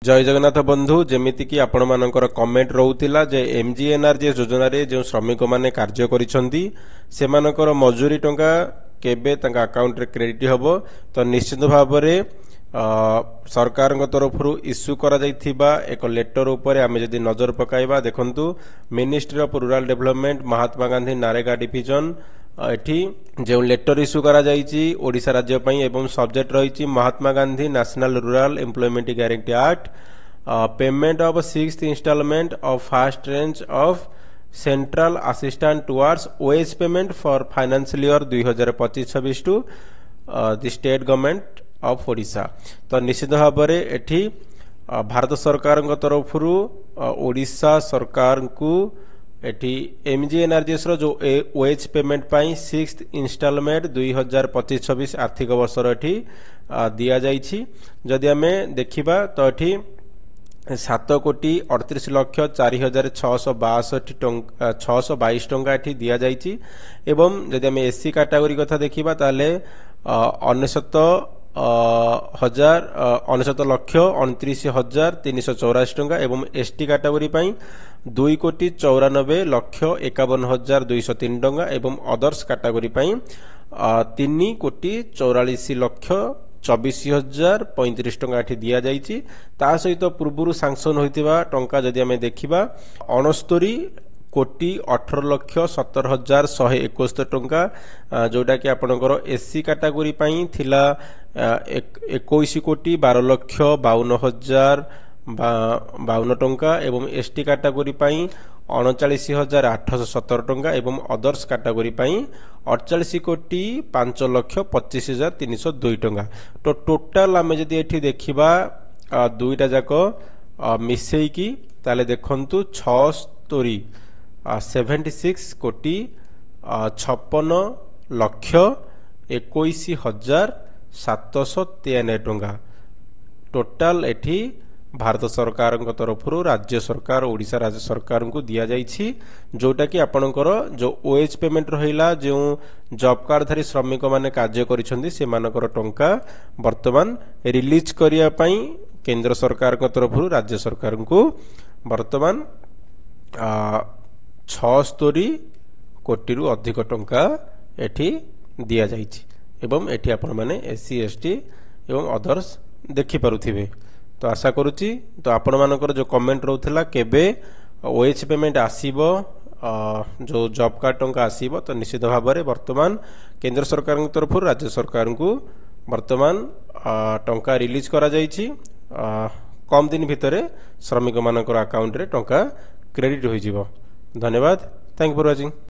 जय जगन्नाथ बंधु जेमिति कि आपण मानकर कमेंट रहउतिला जे एमजीएनआरजे योजना रे जो श्रमिक माने कार्य करिसंती सेमानकर मजूरी टंका केबे तंका अकाउंट रे क्रेडिट हबो तो निश्चित भाव रे सरकार तरफ इश्यू करा जाइथिबा एक लेटर ऊपर आमे जदि नजर पकाइबा देखंतु ministry of rural development Mahatma Gandhi NREGA division एठी जो लेटर इश्यू करा जाइछि ओडिशा राज्य पई एवं सब्जेक्ट रहिछि Mahatma Gandhi national rural employment guarantee act payment of 6th instalment of first range of central assistant towards wages payment for financial year 2025-26 to the state government of Odisha. तो निश्चित भाव में एठी भारत सरकार तरफ ओडिशा सरकार को एठी एमजीएनआरजेएस जो ओएच पेमेंट पाई 6th इंस्टॉलमेंट 2025-26 आर्थिक वर्ष एठी दिया जाइछि। जदि आमे देखिबा तो एठी 7,38,04,622 टंका एठी दिया जाइछि एवं जदि आमे एससी कैटेगरी कथा देखिबा ताले 99,29,39,384 टंका एवं एसटी कैटेगरी पाई 2,94,51,203 टंका एवं अदर्स कैटेगरी पाई 3,44,24,035 टंका एठी दिया जाइछि। ता सहित पूर्वरु सैंक्शन होइतिबा टंका जदि हमें देखिबा 69,18,17,171 टंका जोटा कि आपनकर एससी कैटेगरी पाई थिला 21,12,52,052 टंका एवं एसटी कैटेगरी पाई 39,817 टंका एवं अदर्स कैटेगरी पाई 48,05,25,302 टंका। तो टोटल आमे जदि एठी देखिबा दुईटा जाक मिसेई की ताले देखंतु 76,56,21,793 टंका टोटल एठी भारत सरकार तरफ राज्य सरकार ओडिशा राज्य सरकार को दिया जाइछि जोटा कि आपनकर जो ओएच पेमेंट रहिला जो जॉब कार्ड धारी श्रमिक माने कार्य करिसंती से मानकर टंका वर्तमान रिलीज करिया पई केंद्र सरकार तरफ राज्य सरकार को वर्तमान 76 कोटी रु अधिक टंका एठी दिया जाइछि एवं एठी आपण माने एससी एसटी एवं अदर्स देखि पारुथिबे। तो आशा करूची तो आपण मानकर जो कमेंट रहउथला केबे ओएच पेमेंट आसीबो जो जॉब कार्ड टंका आसीबो तो निश्चित भाव में वर्तमान केंद्र सरकार तरफ राज्य सरकार को वर्तमान टंका रिलीज करा जाइछि कम दिन भितरे श्रमिक मानकर अकाउंट रे टंका क्रेडिट होई जिवो। धन्यवाद। Thank you for watching.